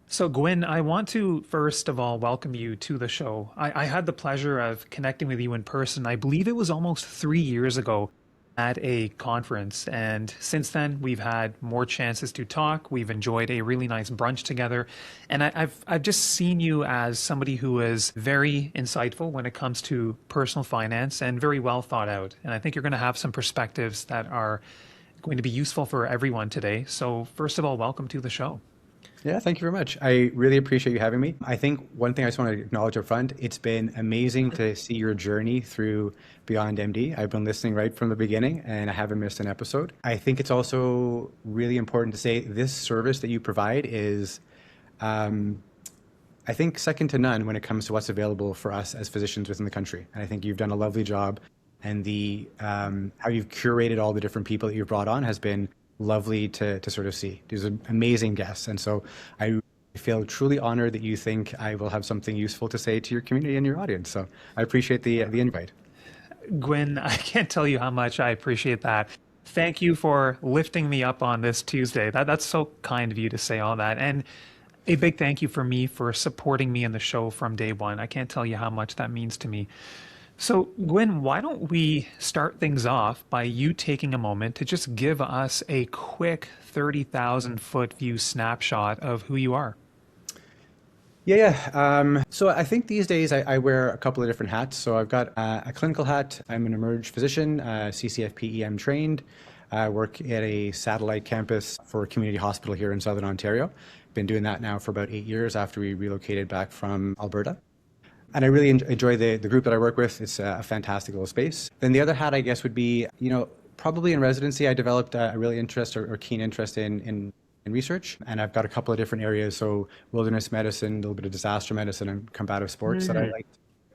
So, Gwynn, I want to first of all welcome you to the show. I had the pleasure of connecting with you in person. I believe it was almost 3 years ago at a conference. And since then, we've had more chances to talk. We've enjoyed a really nice brunch together. And I've just seen you as somebody who is very insightful when it comes to personal finance and very well thought out. And I think you're going to have some perspectives that are going to be useful for everyone today. So, first of all, welcome to the show. Yeah, thank you very much. I really appreciate you having me. I think one thing I just want to acknowledge up front, it's been amazing to see your journey through Beyond MD. I've been listening right from the beginning and I haven't missed an episode. I think it's also really important to say this service that you provide is, I think, second to none when it comes to what's available for us as physicians within the country. And I think you've done a lovely job. And the how you've curated all the different people that you've brought on has been lovely to sort of see. These are amazing guests. And so I feel truly honored that you think I will have something useful to say to your community and your audience. So I appreciate the invite. Gwynn, I can't tell you how much I appreciate that. Thank you for lifting me up on this Tuesday. That's so kind of you to say all that. And a big thank you for me for supporting me in the show from day one. I can't tell you how much that means to me. So, Gwynn, why don't we start things off by you taking a moment to just give us a quick 30,000 foot view snapshot of who you are? Yeah. So I think these days I wear a couple of different hats. So I've got a clinical hat. I'm an emerge physician, CCFP trained. I work at a satellite campus for a community hospital here in Southern Ontario. Been doing that now for about 8 years after we relocated back from Alberta. And I really enjoy the group that I work with. It's a fantastic little space. Then the other hat, I guess, would be, probably in residency, I developed a really interest or keen interest in research. And I've got a couple of different areas. So wilderness medicine, a little bit of disaster medicine and combative sports that I like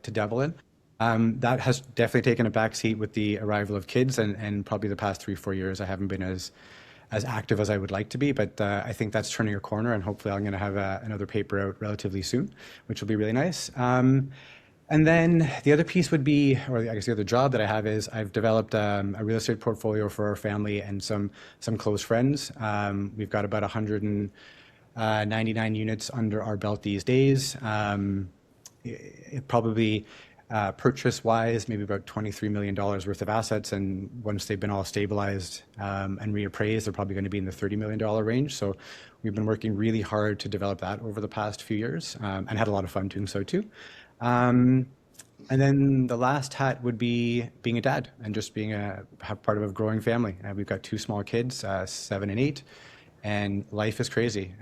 to dabble in. That has definitely taken a backseat with the arrival of kids. And probably the past 3-4 years, I haven't been as active as I would like to be, but I think that's turning a corner, and hopefully I'm going to have another paper out relatively soon, which will be really nice. And then the other piece would be, or I guess the other job that I have is I've developed a real estate portfolio for our family and some close friends. We've got about 199 units under our belt these days. It probably purchase-wise, maybe about $23 million worth of assets, and once they've been all stabilized and reappraised, they're probably going to be in the $30 million range. So we've been working really hard to develop that over the past few years, and had a lot of fun doing so too. And then the last hat would be being a dad and just being part of a growing family. We've got two small kids, 7 and 8, and life is crazy.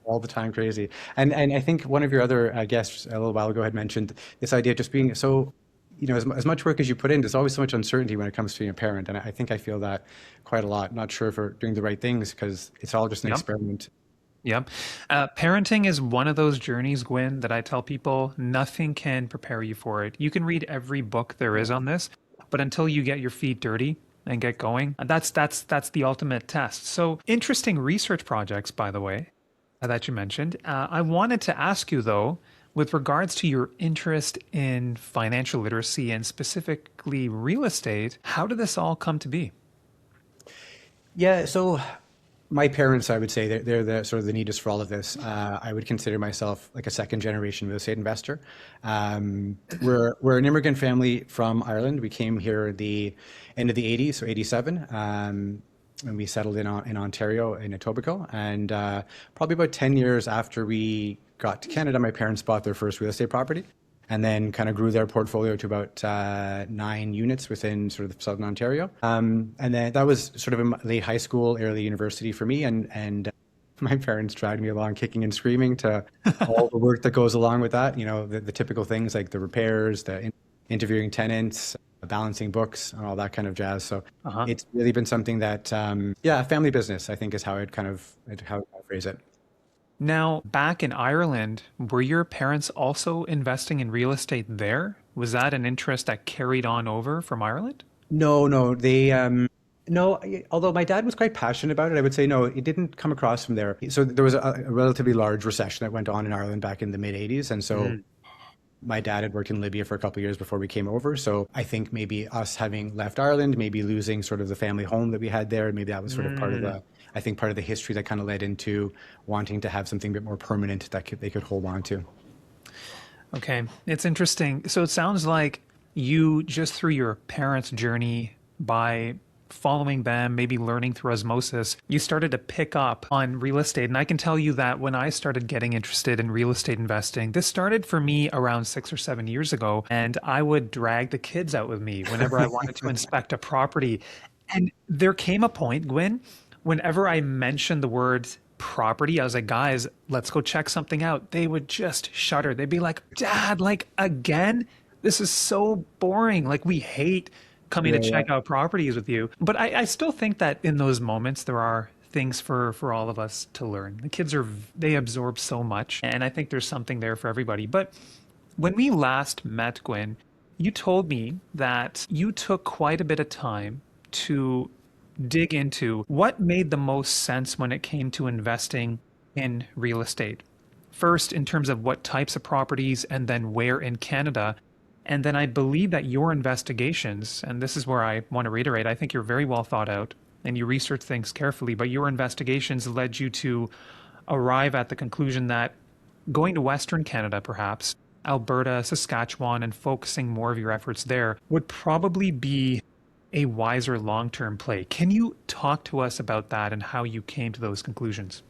All the time crazy. And I think one of your other guests a little while ago had mentioned this idea of just being so, as much work as you put in, there's always so much uncertainty when it comes to being a parent. And I think I feel that quite a lot. Not sure if we're doing the right things because it's all just an Yep. experiment. Yep. Parenting is one of those journeys, Gwynn, that I tell people nothing can prepare you for it. You can read every book there is on this, but until you get your feet dirty and get going, that's the ultimate test. So interesting research projects, by the way, that you mentioned. I wanted to ask you, though, with regards to your interest in financial literacy and specifically real estate, how did this all come to be? Yeah, so my parents, I would say, they're the sort of the neatest for all of this. I would consider myself like a second generation real estate investor. We're an immigrant family from Ireland. We came here at the end of the 80s, so 87. And we settled in Ontario in Etobicoke. And probably about 10 years after we got to Canada, my parents bought their first real estate property and then kind of grew their portfolio to about 9 units within sort of Southern Ontario. And then that was sort of in late high school, early university for me. And my parents dragged me along kicking and screaming to all the work that goes along with that. The typical things like the repairs, interviewing tenants, balancing books and all that kind of jazz. So Uh-huh. it's really been something that, family business, I think is how how I phrase it. Now, back in Ireland, were your parents also investing in real estate there? Was that an interest that carried on over from Ireland? No, no, no, although my dad was quite passionate about it, I would say no, it didn't come across from there. So there was a relatively large recession that went on in Ireland back in the mid 80s. And so my dad had worked in Libya for a couple of years before we came over. So I think maybe us having left Ireland, maybe losing sort of the family home that we had there, maybe that was sort of part of the I think part of the history that kind of led into wanting to have something a bit more permanent that they could hold on to. Okay, it's interesting. So it sounds like you, just through your parents' journey, by following them, maybe learning through osmosis, you started to pick up on real estate. And I can tell you that when I started getting interested in real estate investing, this started for me around 6 or 7 years ago. And I would drag the kids out with me whenever I wanted to inspect a property. And there came a point, Gwynn, whenever I mentioned the word property, I was like, guys, let's go check something out. They would just shudder. They'd be like, Dad, like again? This is so boring. Like we hate coming Yeah, to yeah. check out properties with you. But I still think that in those moments, there are things for all of us to learn. The kids they absorb so much. And I think there's something there for everybody. But when we last met, Gwynn, you told me that you took quite a bit of time to dig into what made the most sense when it came to investing in real estate. First, in terms of what types of properties, and then where in Canada. And then I believe that your investigations, and this is where I want to reiterate, I think you're very well thought out and you research things carefully, but your investigations led you to arrive at the conclusion that going to Western Canada, perhaps, Alberta, Saskatchewan, and focusing more of your efforts there would probably be a wiser long-term play. Can you talk to us about that and how you came to those conclusions?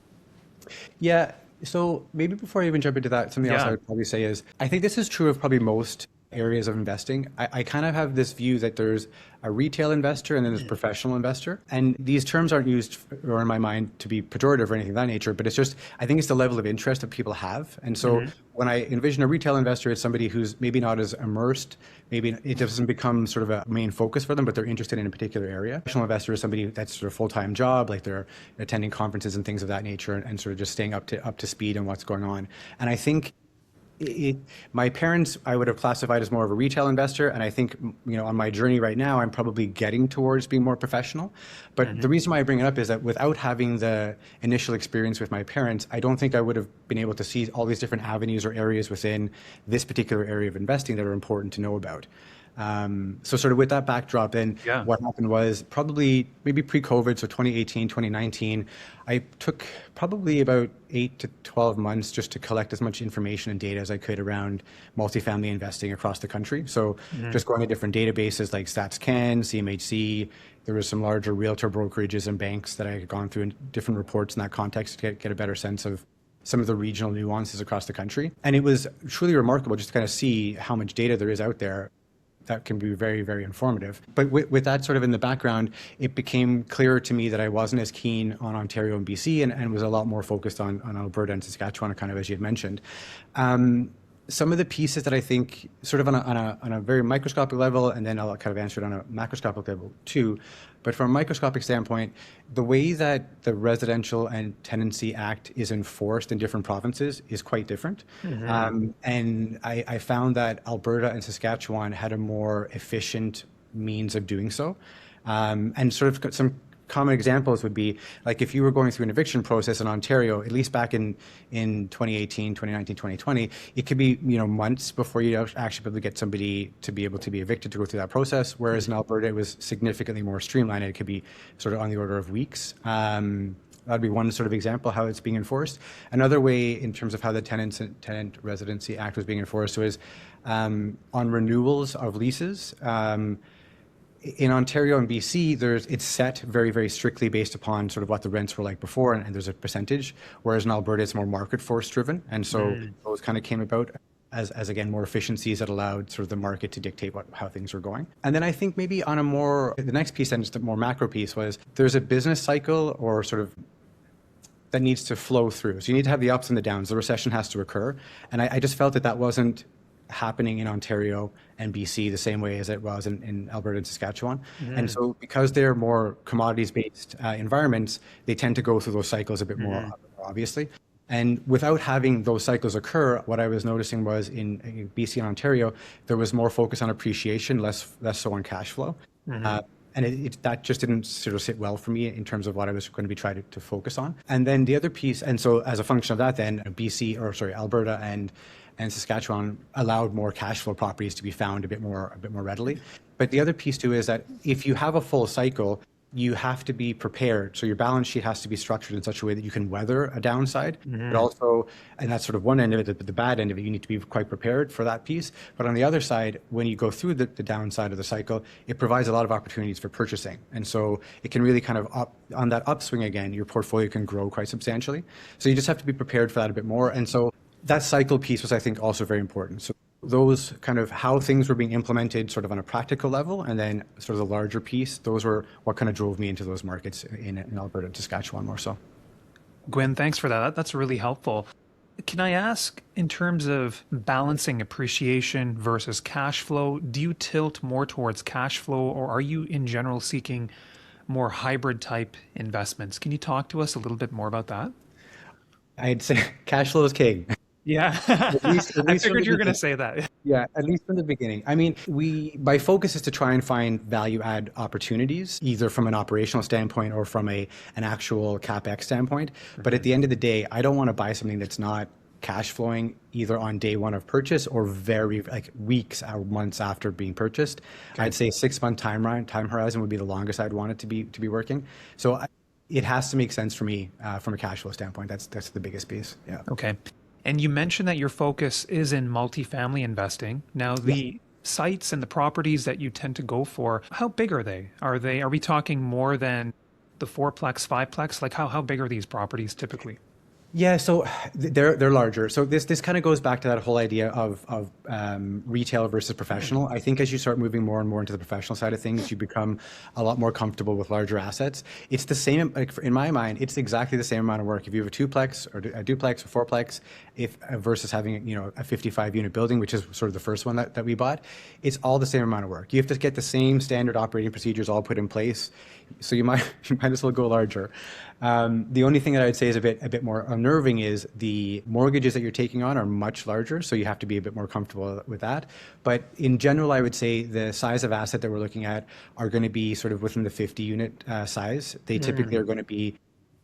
Yeah. So maybe before I even jump into that, something else I Yeah. would probably say is I think this is true of probably most areas of investing. I kind of have this view that there's a retail investor and then there's a professional investor. And these terms aren't used, or in my mind, to be pejorative or anything of that nature, but it's just, I think it's the level of interest that people have. And so when I envision a retail investor, it's somebody who's maybe not as immersed, maybe it doesn't become sort of a main focus for them, but they're interested in a particular area. Professional investor is somebody that's sort of full-time job, like they're attending conferences and things of that nature and sort of just staying up to speed on what's going on. And I think my parents, I would have classified as more of a retail investor. And I think, on my journey right now, I'm probably getting towards being more professional. But the reason why I bring it up is that without having the initial experience with my parents, I don't think I would have been able to see all these different avenues or areas within this particular area of investing that are important to know about. So sort of with that backdrop, then Yeah. what happened was probably maybe pre-COVID, so 2018, 2019, I took probably about 8 to 12 months just to collect as much information and data as I could around multifamily investing across the country. So just going to different databases like StatsCan, CMHC, there was some larger realtor brokerages and banks that I had gone through in different reports in that context to get a better sense of some of the regional nuances across the country. And it was truly remarkable just to kind of see how much data there is out there that can be very, very informative. But with that sort of in the background, it became clearer to me that I wasn't as keen on Ontario and BC and was a lot more focused on Alberta and Saskatchewan, kind of as you had mentioned. Some of the pieces that I think sort of on a very microscopic level, and then I'll kind of answer it on a macroscopic level too, but from a microscopic standpoint, the way that the Residential and Tenancy Act is enforced in different provinces is quite different. And I found that Alberta and Saskatchewan had a more efficient means of doing so. And sort of some common examples would be like if you were going through an eviction process in Ontario, at least back in 2018, 2019, 2020, it could be months before you actually be able to get somebody to be able to be evicted to go through that process. Whereas in Alberta, it was significantly more streamlined. It could be sort of on the order of weeks. That'd be one sort of example how it's being enforced. Another way in terms of how the Tenant Residency Act was being enforced was on renewals of leases. In Ontario and BC, it's set very, very strictly based upon sort of what the rents were like before, and there's a percentage. Whereas in Alberta, it's more market force driven, and so those kind of came about as again more efficiencies that allowed sort of the market to dictate how things were going. And then I think maybe on the next piece, and just a more macro piece, was there's a business cycle or sort of that needs to flow through. So you need to have the ups and the downs. The recession has to occur, and I just felt that wasn't happening in Ontario and BC the same way as it was in Alberta and Saskatchewan. And so because they're more commodities-based environments, they tend to go through those cycles a bit more obviously. And without having those cycles occur, what I was noticing was in BC and Ontario, there was more focus on appreciation, less so on cash flow. And that just didn't sort of sit well for me in terms of what I was going to be trying to focus on. And then the other piece, and so as a function of that, then Alberta and Saskatchewan allowed more cash flow properties to be found a bit more readily. But the other piece too is that if you have a full cycle, you have to be prepared. So your balance sheet has to be structured in such a way that you can weather a downside, but also, and that's sort of one end of it, the bad end of it, you need to be quite prepared for that piece. But on the other side, when you go through the downside of the cycle, it provides a lot of opportunities for purchasing. And so it can really kind of on that upswing again, your portfolio can grow quite substantially. So you just have to be prepared for that a bit more. And so that cycle piece was, I think, also very important. So those kind of how things were being implemented sort of on a practical level, and then sort of the larger piece, those were what kind of drove me into those markets in Alberta and Saskatchewan more so. Gwynn, thanks for that. That's really helpful. Can I ask, in terms of balancing appreciation versus cash flow, do you tilt more towards cash flow, or are you in general seeking more hybrid type investments? Can you talk to us a little bit more about that? I'd say cash flow is king. Yeah, I figured you were going to say that. Yeah, at least from the beginning. I mean, my focus is to try and find value add opportunities, either from an operational standpoint or from an actual CapEx standpoint. But at the end of the day, I don't want to buy something that's not cash flowing either on day one of purchase or very like weeks or months after being purchased. Okay. I'd say 6-month time horizon would be the longest I'd want it to be working. So it has to make sense for me from a cash flow standpoint. That's the biggest piece. Yeah. Okay. And you mentioned that your focus is in multifamily investing. Now, the sites and the properties that you tend to go for, how big are they? Are we talking more than the fourplex, fiveplex? Like how big are these properties typically? Yeah, so they're larger. So this kind of goes back to that whole idea of retail versus professional. I think as you start moving more and more into the professional side of things, you become a lot more comfortable with larger assets. It's the same, like in my mind, it's exactly the same amount of work. If you have a twoplex or a duplex or fourplex, versus having a 55-unit building, which is sort of the first one that we bought, it's all the same amount of work. You have to get the same standard operating procedures all put in place. So you might as well go larger. The only thing that I would say is a bit more unnerving is the mortgages that you're taking on are much larger, so you have to be a bit more comfortable with that. But in general, I would say the size of asset that we're looking at are going to be sort of within the 50-unit size. They typically are going to be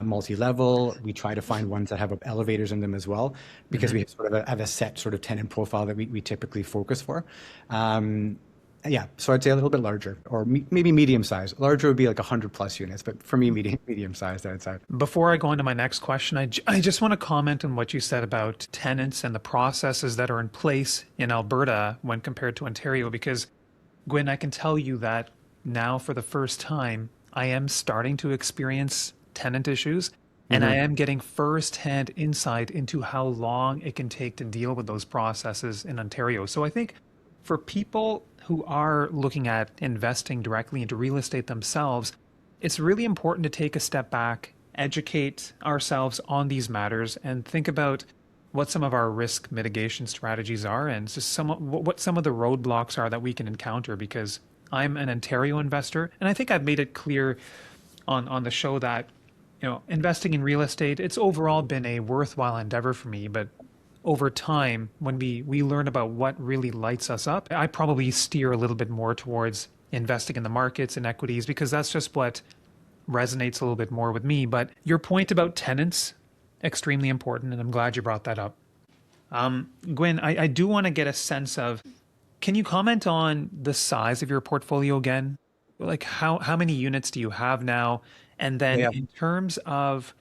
multi-level. We try to find ones that have elevators in them as well, because we sort of have a set sort of tenant profile that we typically focus for. Yeah, so I'd say a little bit larger, or maybe medium size. Larger would be like 100+ units, but for me, medium sized, I'd say. Before I go into my next question, I just want to comment on what you said about tenants and the processes that are in place in Alberta when compared to Ontario, because Gwynn, I can tell you that now for the first time, I am starting to experience tenant issues, and I am getting firsthand insight into how long it can take to deal with those processes in Ontario. So I think for people who are looking at investing directly into real estate themselves, it's really important to take a step back, educate ourselves on these matters, and think about what some of our risk mitigation strategies are, and just what some of the roadblocks are that we can encounter. Because I'm an Ontario investor, and I think I've made it clear on the show that investing in real estate, it's overall been a worthwhile endeavor for me, but over time, when we learn about what really lights us up, I probably steer a little bit more towards investing in the markets and equities, because that's just what resonates a little bit more with me. But your point about tenants, extremely important, and I'm glad you brought that up. Gwynn, I do want to get a sense of, can you comment on the size of your portfolio again? Like how many units do you have now? And then in terms of,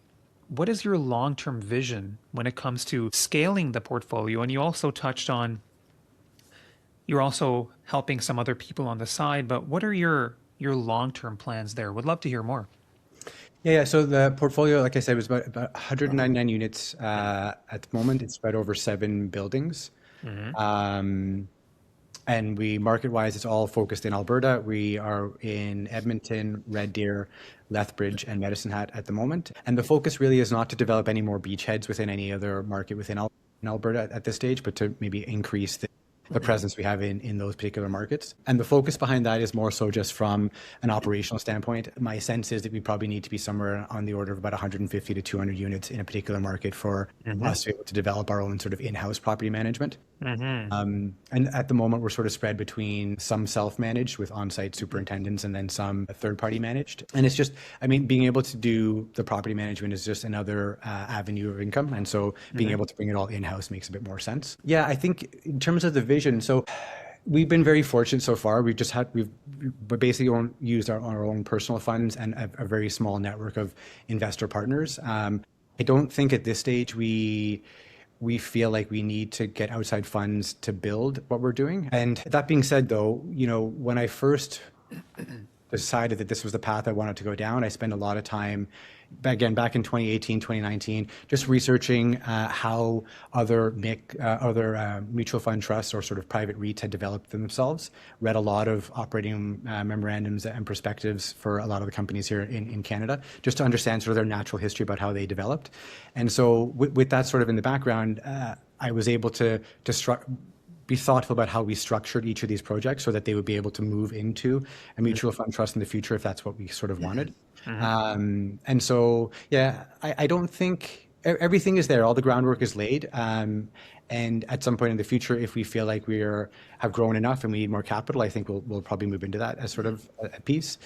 what is your long-term vision when it comes to scaling the portfolio? And you also touched on, you're also helping some other people on the side, but what are your long-term plans there? Would love to hear more. Yeah. So the portfolio, like I said, was about 199 units at the moment. It's spread over 7 buildings. And we, market-wise, it's all focused in Alberta. We are in Edmonton, Red Deer, Lethbridge, and Medicine Hat at the moment. And the focus really is not to develop any more beachheads within any other market within Alberta at this stage, but to maybe increase the presence we have in those particular markets. And the focus behind that is more so just from an operational standpoint. My sense is that we probably need to be somewhere on the order of about 150 to 200 units in a particular market for us to be able to develop our own sort of in-house property management. And at the moment, we're sort of spread between some self-managed with on-site superintendents and then some third-party managed. And it's just, being able to do the property management is just another avenue of income. And so being able to bring it all in-house makes a bit more sense. Yeah, I think in terms of the vision, so We've been very fortunate so far. We've basically used our own personal funds and a very small network of investor partners. I don't think at this stage we feel like we need to get outside funds to build what we're doing. And that being said, though, when I first decided that this was the path I wanted to go down, I spent a lot of time, again, back in 2018, 2019, just researching how other mutual fund trusts or sort of private REITs had developed themselves, read a lot of operating memorandums and perspectives for a lot of the companies here in Canada, just to understand sort of their natural history about how they developed. And so with that sort of in the background, I was able to be thoughtful about how we structured each of these projects so that they would be able to move into a mutual fund trust in the future if that's what we sort of wanted. And so, yeah, I don't think everything is there. All the groundwork is laid. And at some point in the future, if we feel like have grown enough and we need more capital, I think we'll probably move into that as sort of a piece.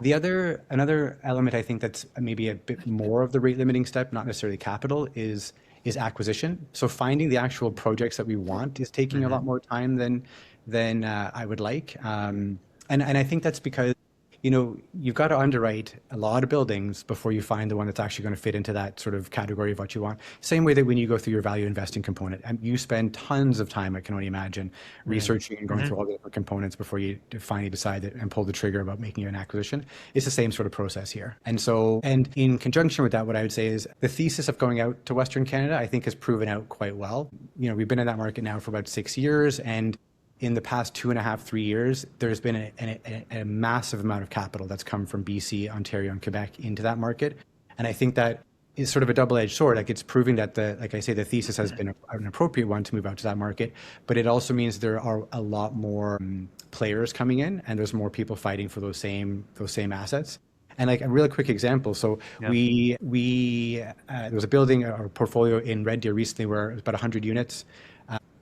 Another element I think that's maybe a bit more of the rate limiting step, not necessarily capital, is acquisition. So finding the actual projects that we want is taking a lot more time than I would like. And I think that's because you've got to underwrite a lot of buildings before you find the one that's actually going to fit into that sort of category of what you want. Same way that when you go through your value investing component, and you spend tons of time, I can only imagine, researching and going through all the different components before you finally decide and pull the trigger about making an acquisition. It's the same sort of process here. And in conjunction with that, what I would say is the thesis of going out to Western Canada, I think, has proven out quite well. We've been in that market now for about 6 years, and in the past 2.5, 3 years, there's been a massive amount of capital that's come from BC, Ontario, and Quebec into that market. And I think that is sort of a double-edged sword. Like, it's proving that like I say, the thesis has been an appropriate one to move out to that market, but it also means there are a lot more players coming in, and there's more people fighting for those same assets. And like a really quick example, so there was a building or portfolio in Red Deer recently where it was about 100 units.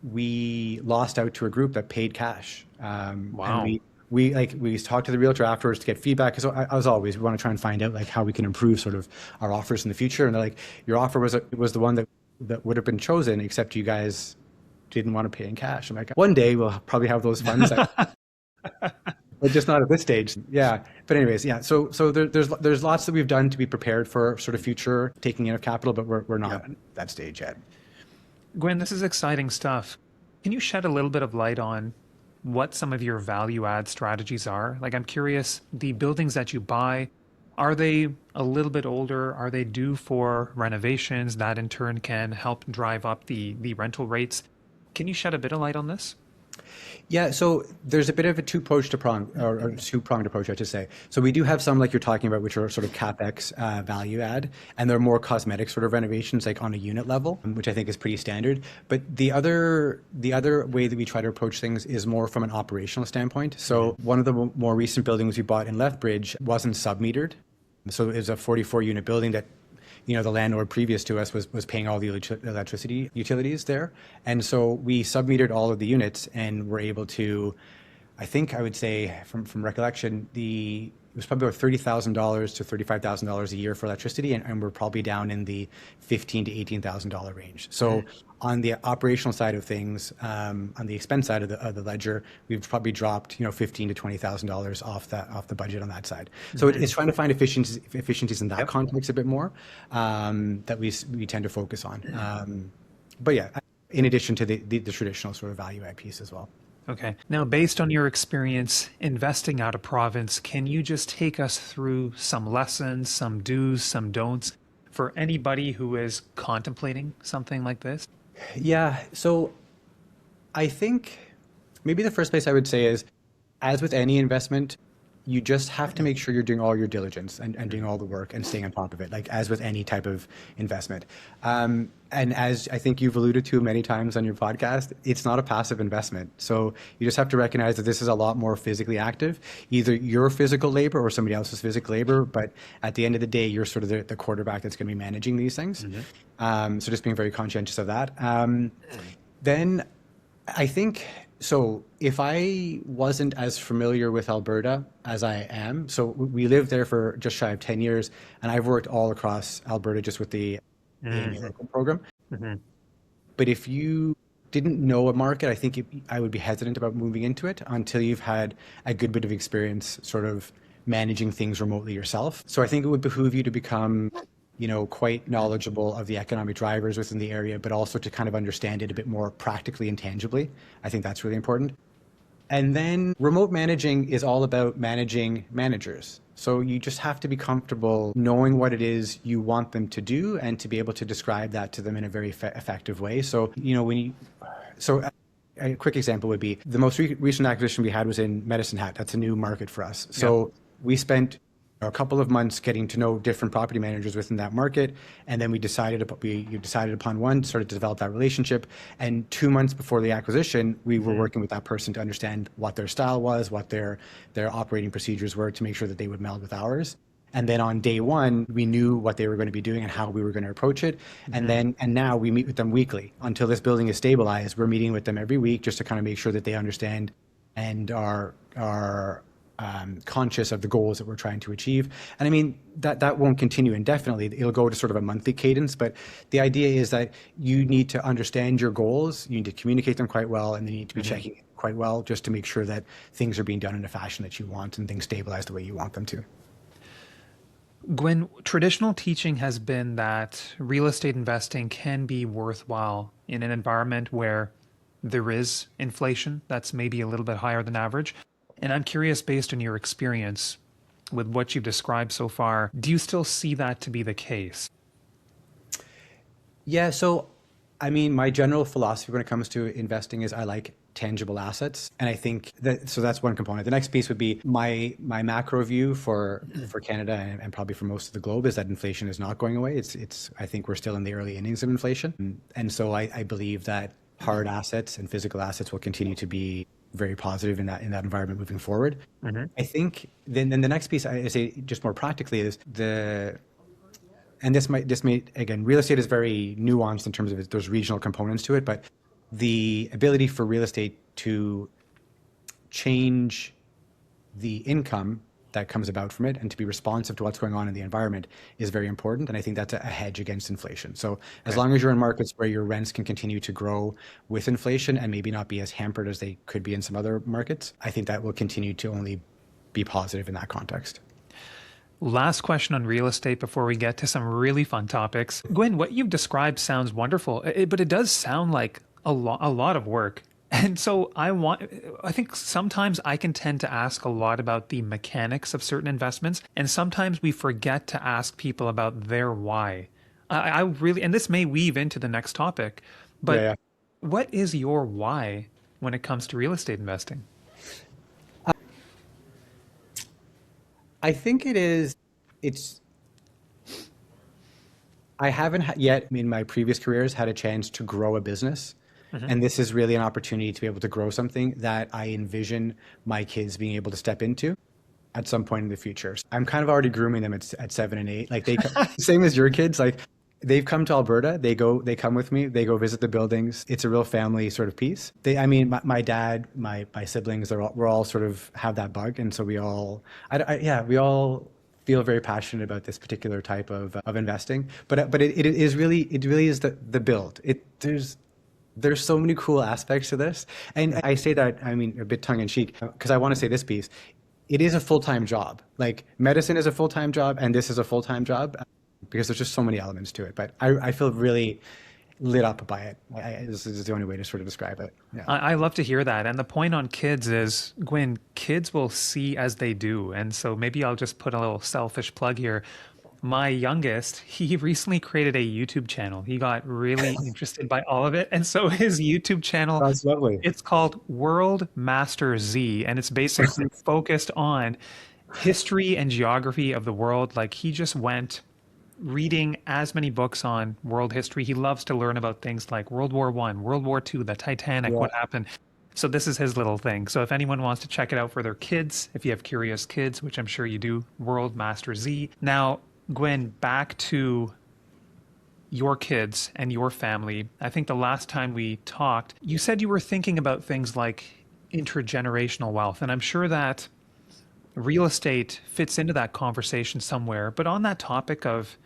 We lost out to a group that paid cash. Wow. And we talked to the realtor afterwards to get feedback, because as always, we want to try and find out like how we can improve sort of our offers in the future. And they're like, your offer was the one that would have been chosen, except you guys didn't want to pay in cash. I'm like, one day we'll probably have those funds, but just not at this stage. Yeah. But anyways, yeah. So there's lots that we've done to be prepared for sort of future taking in of capital, but we're not at that stage yet. Gwynn, this is exciting stuff. Can you shed a little bit of light on what some of your value add strategies are? Like, I'm curious, the buildings that you buy, are they a little bit older? Are they due for renovations that in turn can help drive up the rental rates? Can you shed a bit of light on this? Yeah, so there's a bit of a two-pronged approach, I should say. So we do have some, like you're talking about, which are sort of CapEx value add, and they're more cosmetic sort of renovations, like on a unit level, which I think is pretty standard. But the other way that we try to approach things is more from an operational standpoint. So one of the more recent buildings we bought in Lethbridge wasn't sub-metered. So it was a 44-unit building that the landlord previous to us was paying all the electricity utilities there. And so we sub-metered all of the units and were able to, I think I would say from recollection, it was probably about $30,000 to $35,000 a year for electricity, and we're probably down in the $15,000 to $18,000 range. So on the operational side of things, on the expense side of the ledger, we've probably dropped $15,000 to $20,000 off the budget on that side. So it's trying to find efficiencies in that context a bit more that we tend to focus on. But yeah, in addition to the traditional sort of value add piece as well. Okay. Now, based on your experience investing out of province, can you just take us through some lessons, some do's, some don'ts for anybody who is contemplating something like this? Yeah. So I think maybe the first place I would say is, as with any investment, you just have to make sure you're doing all your diligence and doing all the work and staying on top of it, like as with any type of investment. And as I think you've alluded to many times on your podcast, it's not a passive investment. So you just have to recognize that this is a lot more physically active, either your physical labor or somebody else's physical labor. But at the end of the day, you're sort of the quarterback that's going to be managing these things. So just being very conscientious of that. Then I think, so if I wasn't as familiar with Alberta as I am, so we lived there for just shy of 10 years, and I've worked all across Alberta just with the local program. But if you didn't know a market, I would be hesitant about moving into it until you've had a good bit of experience sort of managing things remotely yourself. So I think it would behoove you to become, quite knowledgeable of the economic drivers within the area, but also to kind of understand it a bit more practically and tangibly. I think that's really important. And then remote managing is all about managing managers. So you just have to be comfortable knowing what it is you want them to do and to be able to describe that to them in a very effective way. So, a quick example would be the most recent acquisition we had was in Medicine Hat. That's a new market for us. So we spent a couple of months getting to know different property managers within that market, and then we decided upon one, started to develop that relationship. And 2 months before the acquisition, we were working with that person to understand what their style was, what their operating procedures were, to make sure that they would meld with ours. And then on day one, we knew what they were going to be doing and how we were going to approach it. And now we meet with them weekly until this building is stabilized. We're meeting with them every week just to kind of make sure that they understand and are conscious of the goals that we're trying to achieve. And I mean, that won't continue indefinitely. It'll go to sort of a monthly cadence, but the idea is that you need to understand your goals, you need to communicate them quite well, and then you need to be checking quite well just to make sure that things are being done in a fashion that you want and things stabilize the way you want them to. Gwynn, traditional teaching has been that real estate investing can be worthwhile in an environment where there is inflation that's maybe a little bit higher than average. And I'm curious, based on your experience with what you've described so far, do you still see that to be the case? Yeah, so I mean, my general philosophy when it comes to investing is I like tangible assets. And I think that's one component. The next piece would be my macro view for Canada and probably for most of the globe is that inflation is not going away. I think we're still in the early innings of inflation. And so I believe that hard assets and physical assets will continue to be very positive in that environment moving forward. I think then the next piece I say just more practically is and this may again, real estate is very nuanced in terms of there's regional components to it, but the ability for real estate to change the income that comes about from it and to be responsive to what's going on in the environment is very important. And I think that's a hedge against inflation. So as long as you're in markets where your rents can continue to grow with inflation and maybe not be as hampered as they could be in some other markets, I think that will continue to only be positive in that context. Last question on real estate before we get to some really fun topics. Gwynn, what you've described sounds wonderful, but it does sound like a lot of work. And so I think sometimes I can tend to ask a lot about the mechanics of certain investments, and sometimes we forget to ask people about their why. I really, and this may weave into the next topic, but what is your why when it comes to real estate investing? I think I haven't yet in my previous careers had a chance to grow a business. And this is really an opportunity to be able to grow something that I envision my kids being able to step into at some point in the future. I'm kind of already grooming them at 7 and 8. Like same as your kids, like they've come to Alberta, they come with me, they go visit the buildings. It's a real family sort of piece. My dad, my siblings, we're all sort of have that bug. And so we all feel very passionate about this particular type of investing. But it really is the build. There's so many cool aspects to this. And I say that, I mean, a bit tongue in cheek, because I want to say this piece. It is a full-time job. Like medicine is a full-time job and this is a full-time job because there's just so many elements to it. But I feel really lit up by it. This is the only way to sort of describe it. Yeah. I love to hear that. And the point on kids is, Gwynn, kids will see as they do. And so maybe I'll just put a little selfish plug here. My youngest, he recently created a YouTube channel. He got really interested by all of it. And so his YouTube channel, That's lovely. It's called World Master Z. And it's basically focused on history and geography of the world. Like he just went reading as many books on world history. He loves to learn about things like World War I, World War II, the Titanic, what happened. So this is his little thing. So if anyone wants to check it out for their kids, if you have curious kids, which I'm sure you do, World Master Z. Now, Gwynn, back to your kids and your family. I think the last time we talked, you said you were thinking about things like intergenerational wealth. And I'm sure that real estate fits into that conversation somewhere. But on that topic of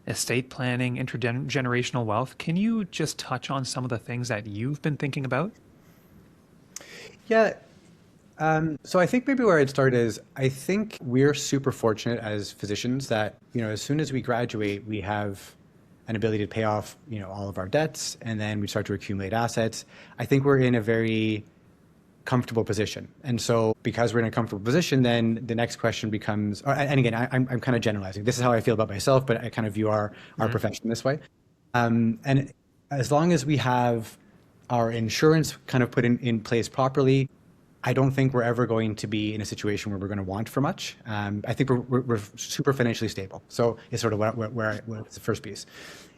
estate planning, intergenerational wealth. Can you just touch on some of the things that you've been thinking about? Yeah. So I think maybe where I'd start is I think we're super fortunate as physicians that, as soon as we graduate, we have an ability to pay off, all of our debts, and then we start to accumulate assets. I think we're in a very comfortable position. And so because we're in a comfortable position, then the next question becomes, and again, I'm kind of generalizing. This is how I feel about myself, but I kind of view our profession this way. And as long as we have our insurance kind of put in place properly, I don't think we're ever going to be in a situation where we're going to want for much. I think we're super financially stable. So it's sort of where it's the first piece.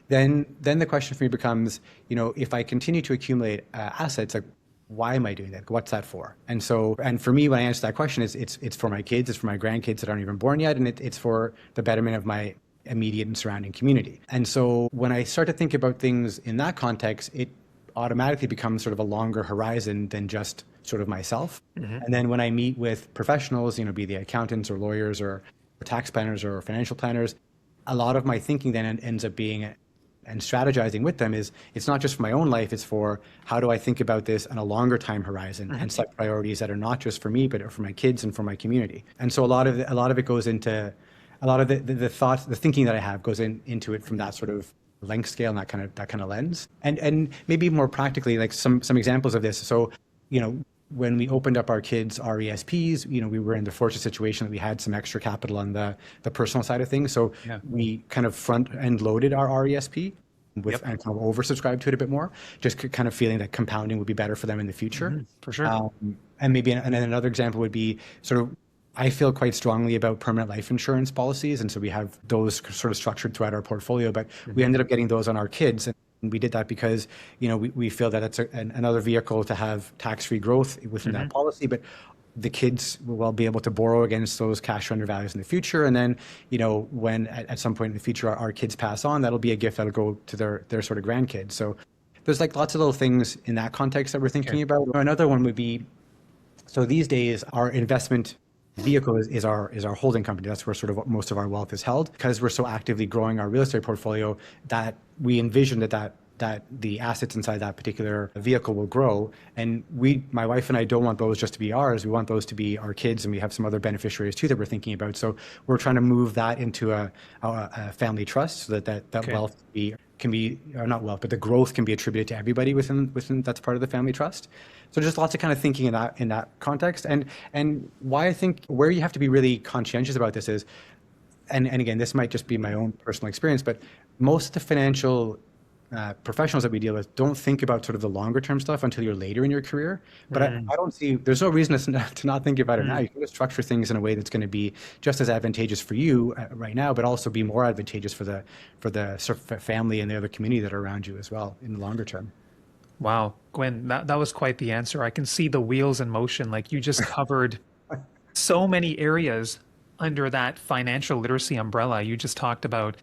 Then the question for me becomes, if I continue to accumulate assets, like, why am I doing that? What's that for? And for me, when I answer that question, it's for my kids, it's for my grandkids that aren't even born yet, and it's for the betterment of my immediate and surrounding community. And so when I start to think about things in that context, it automatically becomes sort of a longer horizon than just sort of myself. And then when I meet with professionals, be they accountants or lawyers or tax planners or financial planners, a lot of my thinking then ends up being, and strategizing with them, is it's not just for my own life, it's for how do I think about this on a longer time horizon and set priorities that are not just for me, but are for my kids and for my community. And so a lot of it goes into, a lot of the thoughts, the thinking that I have goes into it from that sort of length scale and that kind of lens. And maybe more practically, like some examples of this. So, when we opened up our kids' RESPs, we were in the fortunate situation that we had some extra capital on the personal side of things. So we kind of front end loaded our RESP and kind of oversubscribed to it a bit more, just kind of feeling that compounding would be better for them in the future. For sure. And then another example would be sort of, I feel quite strongly about permanent life insurance policies. And so we have those sort of structured throughout our portfolio, but we ended up getting those on our kids. And we did that because, we feel that it's another vehicle to have tax-free growth within that policy, but the kids will be able to borrow against those cash surrender values in the future. And then, when at some point in the future, our kids pass on, that'll be a gift that'll go to their sort of grandkids. So there's like lots of little things in that context that we're thinking about. Another one would be, so these days, our investment vehicle is our holding company. That's where sort of most of our wealth is held, because we're so actively growing our real estate portfolio that we envision that the assets inside that particular vehicle will grow. And my wife and I don't want those just to be ours. We want those to be our kids, and we have some other beneficiaries too that we're thinking about. So we're trying to move that into a family trust so that wealth can be, or not wealth, but the growth can be attributed to everybody within that's part of the family trust. So just lots of kind of thinking in that context. And why I think where you have to be really conscientious about this is, and again, this might just be my own personal experience, but most of the financial professionals that we deal with don't think about sort of the longer term stuff until you're later in your career. But I don't see, there's no reason to not think about it now. You can just structure things in a way that's going to be just as advantageous for you right now, but also be more advantageous for the sort of family and the other community that are around you as well in the longer term. Wow, Gwynn, that was quite the answer. I can see the wheels in motion. Like, you just covered so many areas under that financial literacy umbrella. You just talked about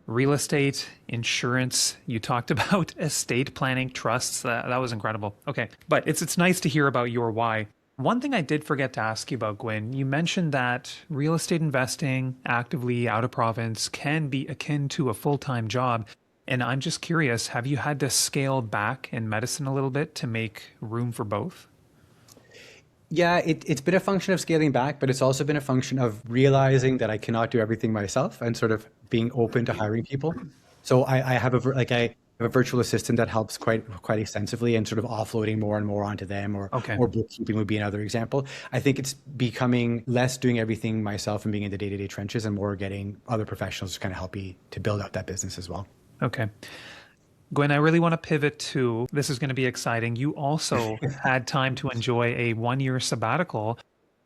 real estate, insurance. You talked about estate planning, trusts. That was incredible. Okay, but it's nice to hear about your why. One thing I did forget to ask you about, Gwynn, you mentioned that real estate investing actively out of province can be akin to a full-time job. And I'm just curious, have you had to scale back in medicine a little bit to make room for both? Yeah, it's been a function of scaling back, but it's also been a function of realizing that I cannot do everything myself and sort of being open to hiring people. So I have I have a virtual assistant that helps quite extensively, and sort of offloading more and more onto them, or bookkeeping would be another example. I think it's becoming less doing everything myself and being in the day-to-day trenches, and more getting other professionals to kind of help me to build out that business as well. Okay. Gwynn, I really want to pivot to, this is going to be exciting. You also had time to enjoy a 1-year sabbatical,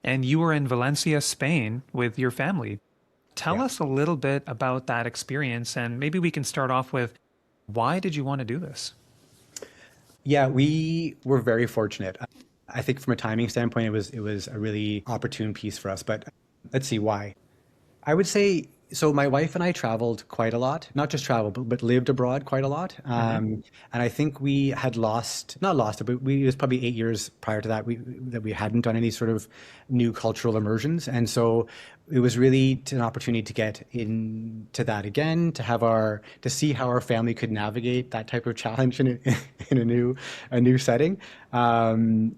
and you were in Valencia, Spain with your family. Tell us a little bit about that experience, and maybe we can start off with, why did you want to do this? Yeah, we were very fortunate. I think from a timing standpoint, it was a really opportune piece for us, but let's see why. I would say, so my wife and I traveled quite a lot, not just traveled, but lived abroad quite a lot. And I think we had not lost it, but it was probably 8 years prior to that, that we hadn't done any sort of new cultural immersions. And so it was really an opportunity to get into that again, to see how our family could navigate that type of challenge in in a new setting. That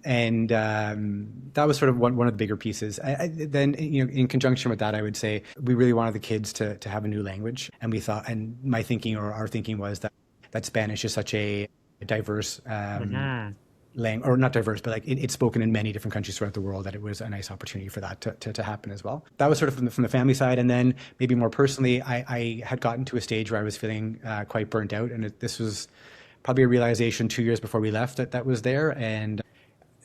was sort of one of the bigger pieces. Then, in conjunction with that, I would say we really wanted the kids to have a new language. And we thought, and my thinking or our thinking was that Spanish is such a diverse or not diverse, but like it's spoken in many different countries throughout the world, that it was a nice opportunity for that to happen as well. That was sort of from the family side. And then maybe more personally, I had gotten to a stage where I was feeling quite burnt out. And this was probably a realization 2 years before we left that was there. And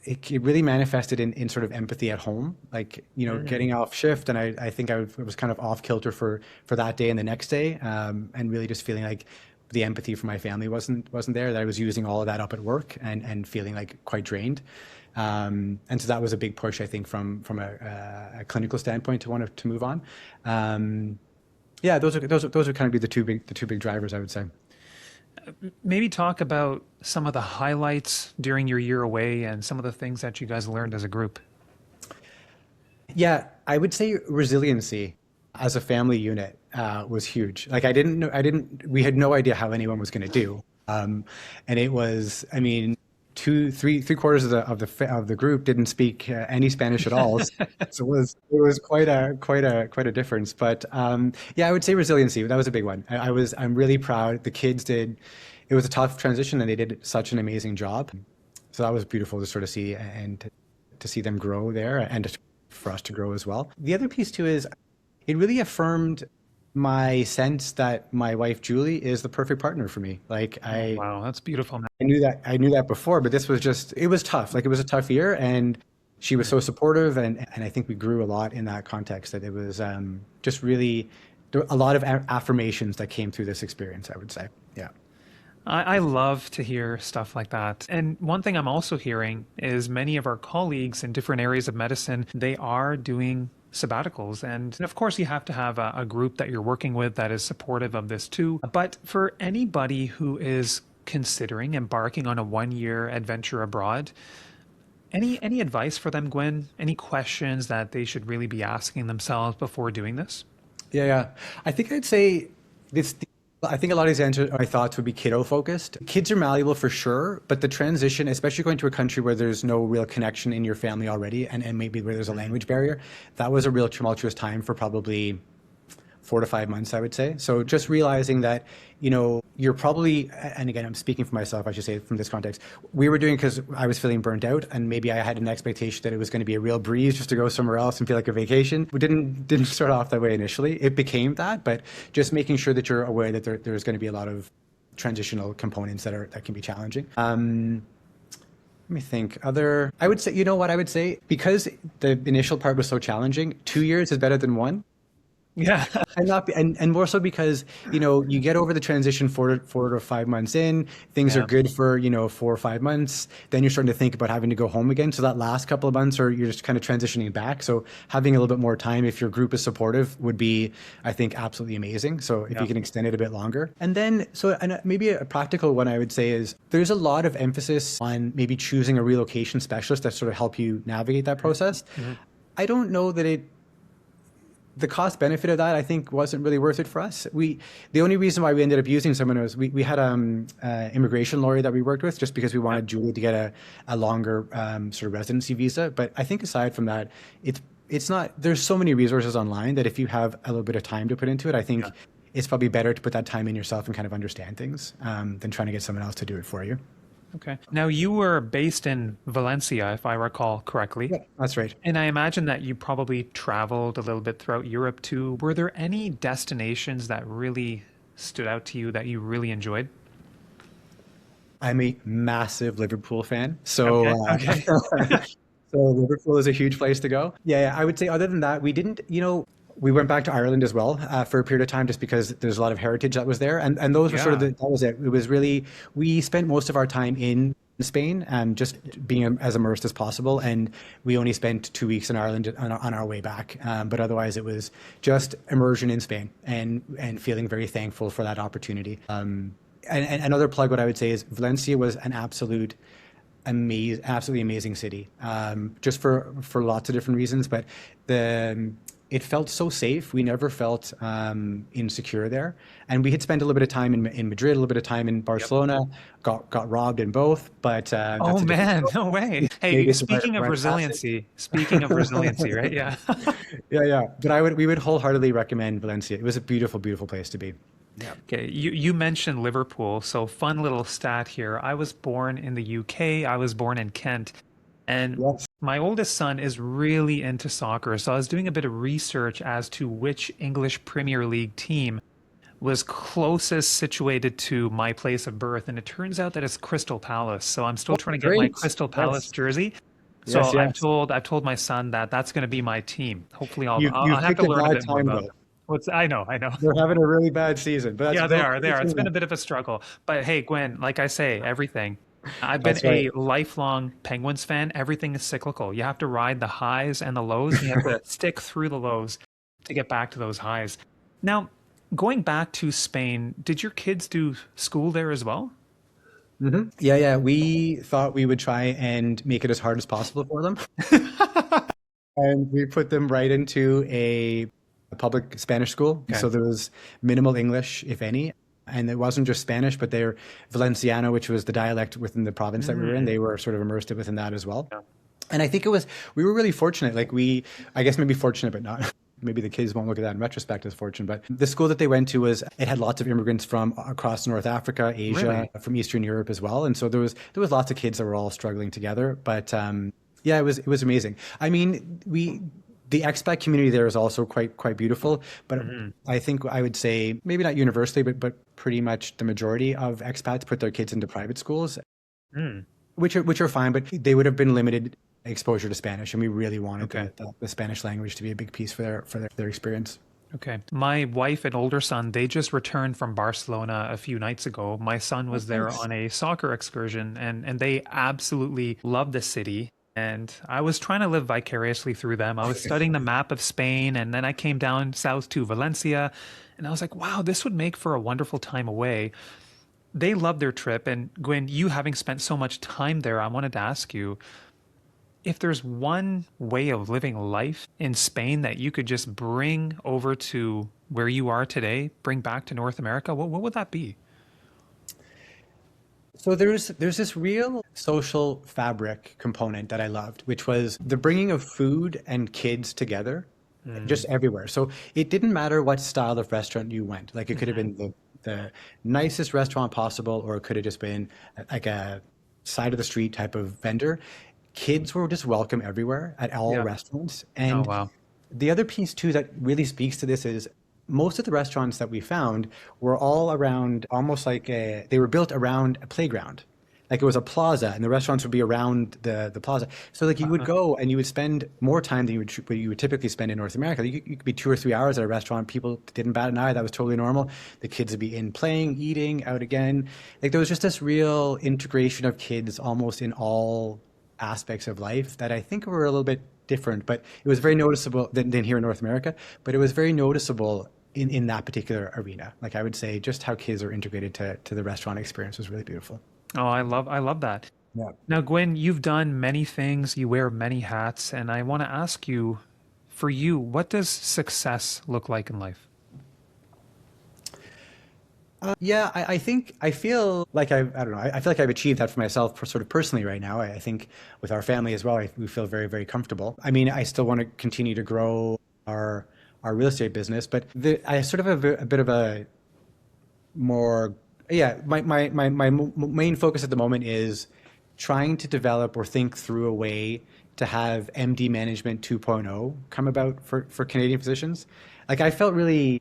it really manifested in sort of empathy at home, like, getting off shift. And I think I was kind of off kilter for that day and the next day. And really just feeling like the empathy for my family wasn't there, that I was using all of that up at work and feeling like quite drained. And so that was a big push, I think, from a clinical standpoint to want to move on. Yeah, those would kind of be the two big drivers, I would say. Maybe talk about some of the highlights during your year away and some of the things that you guys learned as a group. Yeah, I would say resiliency as a family unit was huge. Like we had no idea how anyone was going to do. And it was, I mean, three quarters of the group didn't speak any Spanish at all. So it was quite a difference. But yeah, I would say resiliency. That was a big one. I'm really proud. The kids did. It was a tough transition, and they did such an amazing job. So that was beautiful to sort of see, and to see them grow there, and for us to grow as well. The other piece too is it really affirmed my sense that my wife Julie is the perfect partner for me. Like Wow, that's beautiful, man. I knew that before, but this was it was tough. Like, it was a tough year, and she was so supportive, and I think we grew a lot in that context. That it was just really a lot of affirmations that came through this experience, I would say. Yeah. I love to hear stuff like that. And one thing I'm also hearing is many of our colleagues in different areas of medicine, they are doing sabbaticals. And of course, you have to have a group that you're working with that is supportive of this too. But for anybody who is considering embarking on a 1-year adventure abroad, any advice for them, Gwynn? Any questions that they should really be asking themselves before doing this? Yeah. I think I'd say this. I think a lot of these answers, my thoughts, would be kiddo focused. Kids are malleable for sure, but the transition, especially going to a country where there's no real connection in your family already, and maybe where there's a language barrier, that was a real tumultuous time for probably 4 to 5 months, I would say. So just realizing that, you're probably, and again, I'm speaking for myself, I should say, from this context, we were doing because I was feeling burnt out, and maybe I had an expectation that it was going to be a real breeze just to go somewhere else and feel like a vacation. We didn't start off that way initially. It became that, but just making sure that you're aware that there's going to be a lot of transitional components that can be challenging. Let me think. I would say, I would say, because the initial part was so challenging, 2 years is better than 1. Yeah. And more so because, you get over the transition 4 to 5 months in, things are good for, 4 or 5 months. Then you're starting to think about having to go home again. So that last couple of months, or you're just kind of transitioning back. So having a little bit more time, if your group is supportive, would be, I think, absolutely amazing. So if you can extend it a bit longer. And then, and maybe a practical one I would say is there's a lot of emphasis on maybe choosing a relocation specialist that sort of help you navigate that process. Mm-hmm. I don't know that the cost benefit of that, I think, wasn't really worth it for us. The only reason why we ended up using someone was we had an immigration lawyer that we worked with, just because we wanted Julie to get a longer sort of residency visa. But I think aside from that, it's not. There's so many resources online that if you have a little bit of time to put into it, I think it's probably better to put that time in yourself and kind of understand things than trying to get someone else to do it for you. Okay. Now, you were based in Valencia, if I recall correctly. Yeah, that's right. And I imagine that you probably traveled a little bit throughout Europe too. Were there any destinations that really stood out to you that you really enjoyed? I'm a massive Liverpool fan. So, Okay. So Liverpool is a huge place to go. Yeah, I would say other than that, we didn't, we went back to Ireland as well for a period of time, just because there's a lot of heritage that was there. And those were sort of that was it. It was really, we spent most of our time in Spain and just being as immersed as possible. And we only spent 2 weeks in Ireland on our way back. But otherwise it was just immersion in Spain and feeling very thankful for that opportunity. And another plug, what I would say is Valencia was an absolutely amazing city, just for lots of different reasons. But it felt so safe. We never felt insecure there. And we had spent a little bit of time in Madrid, a little bit of time in Yep. Barcelona, got robbed in both, but Oh that's a different man, story. no way. Hey, Maybe it's a rite speaking of of passage. resiliency, right? Yeah. Yeah, yeah. But we would wholeheartedly recommend Valencia. It was a beautiful, beautiful place to be. Yeah. Okay, you mentioned Liverpool, so fun little stat here. I was born in the UK. I was born in Kent, and Yes. my oldest son is really into soccer. So I was doing a bit of research as to which English Premier League team was closest situated to my place of birth, and it turns out that it's Crystal Palace. So I'm still Oh, trying to get my great. Crystal Palace Yes. jersey. So Yes, yes. I've told my son that that's going to be my team. Hopefully, I'll You've have picked to a learn a bad bit more time about though. them. What's I know. They're having a really bad season, but that's Yeah, they they'll are. They get are. It's through been that. a bit of a struggle. But hey, Gwen, like I say, everything. I've been That's right. a lifelong Penguins fan. Everything is cyclical. You have to ride the highs and the lows, and you have to stick through the lows to get back to those highs. Now, going back to Spain, did your kids do school there as well? Yeah, yeah. We thought we would try and make it as hard as possible for them. And we put them right into a public Spanish school. Okay. So there was minimal English, if any. And it wasn't just Spanish, but they're Valenciano, which was the dialect within the province that we were in. Mm, They were sort of immersed within that as well. yeah. And I think we were really fortunate. I guess maybe fortunate, but not. Maybe the kids won't look at that in retrospect as fortune. But the school that they went to it had lots of immigrants from across North Africa, Asia, Really? from Eastern Europe as well. And so there was lots of kids that were all struggling together. But yeah, it was amazing. I mean, the expat community there is also quite beautiful. But Hmm. I think I would say maybe not universally, but pretty much the majority of expats put their kids into private schools, Mm, which are fine, but they would have been limited exposure to Spanish, and we really wanted okay. the Spanish language to be a big piece for their experience. Okay. My wife and older son, they just returned from Barcelona a few nights ago. My son Oh, was there nice. on a soccer excursion and they absolutely love the city. And I was trying to live vicariously through them. I was studying the map of Spain and then I came down south to Valencia and I was like, wow, this would make for a wonderful time away. They loved their trip. And Gwen, you having spent so much time there, I wanted to ask you, if there's one way of living life in Spain that you could just bring over to where you are today, bring back to North America, what would that be? So there's this real social fabric component that I loved, which was the bringing of food and kids together, just Mm, everywhere. So it didn't matter what style of restaurant you went. Like it could have mhm. been the nicest restaurant possible, or it could have just been like a side of the street type of vendor. Kids were just welcome everywhere at all Yeah. restaurants. Oh, And wow. the other piece too that really speaks to this is most of the restaurants that we found were all around almost like they were built around a playground. Like it was a plaza and the restaurants would be around the plaza. So like you would Uh-huh. go and you would spend more time than you would typically spend in North America. You could be 2 or 3 hours at a restaurant. People didn't bat an eye. That was totally normal. The kids would be in playing, eating, out again. Like there was just this real integration of kids almost in all aspects of life that I think were a little bit different, but it was very noticeable than here in North America, but it was very noticeable in that particular arena. Like I would say just how kids are integrated to the restaurant experience was really beautiful. Oh, I love that. Yeah. Now, Gwen, you've done many things, you wear many hats, and I want to ask you, for you, what does success look like in life? Yeah, I think I feel like I don't know. I feel like I've achieved that for myself, sort of personally right now. I think with our family as well, we feel very, very comfortable. I mean, I still want to continue to grow our real estate business, but I sort of have a bit of a more yeah. My main focus at the moment is trying to develop or think through a way to have MD Management 2.0 come about for Canadian physicians. Like I felt really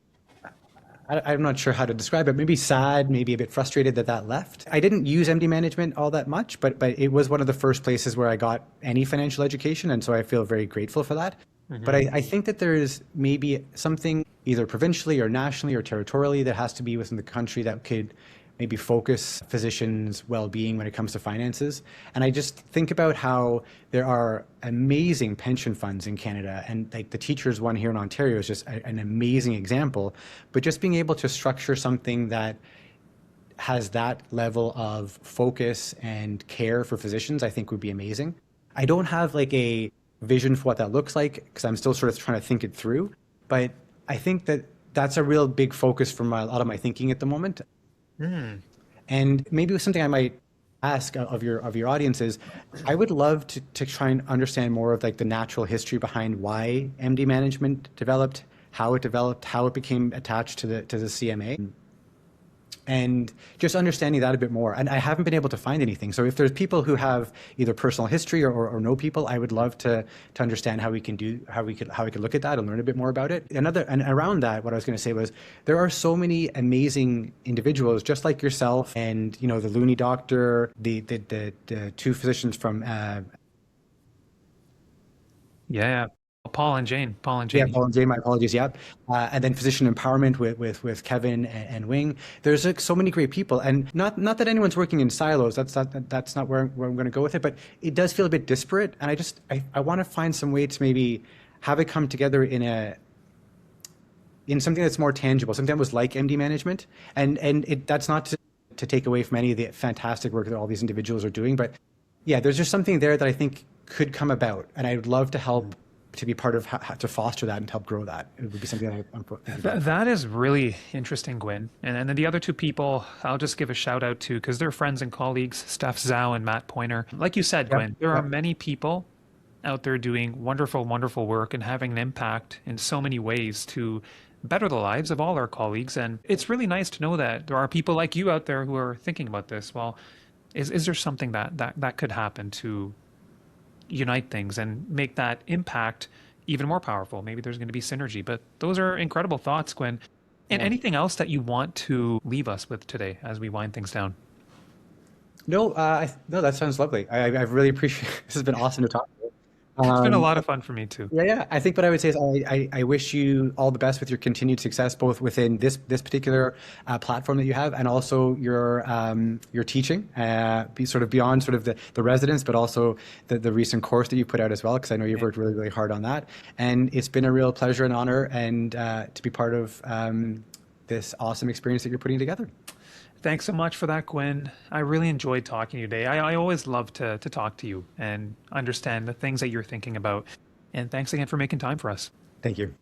I'm not sure how to describe it. Maybe sad, maybe a bit frustrated that left. I didn't use MD management all that much, but it was one of the first places where I got any financial education, and so I feel very grateful for that. But Hmm. I think that there's maybe something either provincially or nationally or territorially that has to be within the country that could maybe focus physicians' well-being when it comes to finances. And I just think about how there are amazing pension funds in Canada, and like the teachers one here in Ontario is just an amazing example. But just being able to structure something that has that level of focus and care for physicians, I think would be amazing. I don't have like vision for what that looks like because I'm still sort of trying to think it through. But I think that that's a real big focus for a lot of my thinking at the moment. And maybe something I might ask of your audience is, I would love to try and understand more of like the natural history behind why MD management developed, how it became attached to the CMA, and just understanding that a bit more. And I haven't been able to find anything. So if there's people who have either personal history or know people, I would love to understand how we could look at that and learn a bit more about it. And around that, what I was going to say was, there are so many amazing individuals just like yourself, and you know, the Looney doctor, the two physicians from Yeah. Paul and Jane. Paul and yeah, Jane. Paul and Jay, my apologies. Yep. And then physician empowerment with Kevin and Wing. There's like so many great people, and not that anyone's working in silos. That's not where I'm going to go with it. But it does feel a bit disparate, and I want to find some way to maybe have it come together in something that's more tangible, something that was like MD management, and that's not to take away from any of the fantastic work that all these individuals are doing, but yeah, there's just something there that I think could come about, and I would love to help to be part of to foster that and help grow that. It would be something I'm thinking about. That is really interesting, Gwynn. And then the other two people, I'll just give a shout out to, because they're friends and colleagues, Steph Zhao and Matt Pointer. Like you said, Yep, Gwynn, there are yep. many people out there doing wonderful, wonderful work and having an impact in so many ways to better the lives of all our colleagues. And it's really nice to know that there are people like you out there who are thinking about this. Well, is there something that could happen to unite things and make that impact even more powerful? Maybe there's going to be synergy. But those are incredible thoughts, Gwynn. And Yeah. anything else that you want to leave us with today as we wind things down? No, no, that sounds lovely. I've really appreciate. This has been awesome to talk to you. It's been a Um, lot of fun for me too. yeah. I think what I would say is I wish you all the best with your continued success, both within this particular platform that you have, and also your teaching, be sort of beyond sort of the residence, but also the recent course that you put out as well, because I know you've worked really, really hard on that. And it's been a real pleasure and honor, and to be part of this awesome experience that you're putting together. Thanks so much for that, Gwynn. I really enjoyed talking to you today. I always love to talk to you and understand the things that you're thinking about. And thanks again for making time for us. Thank you.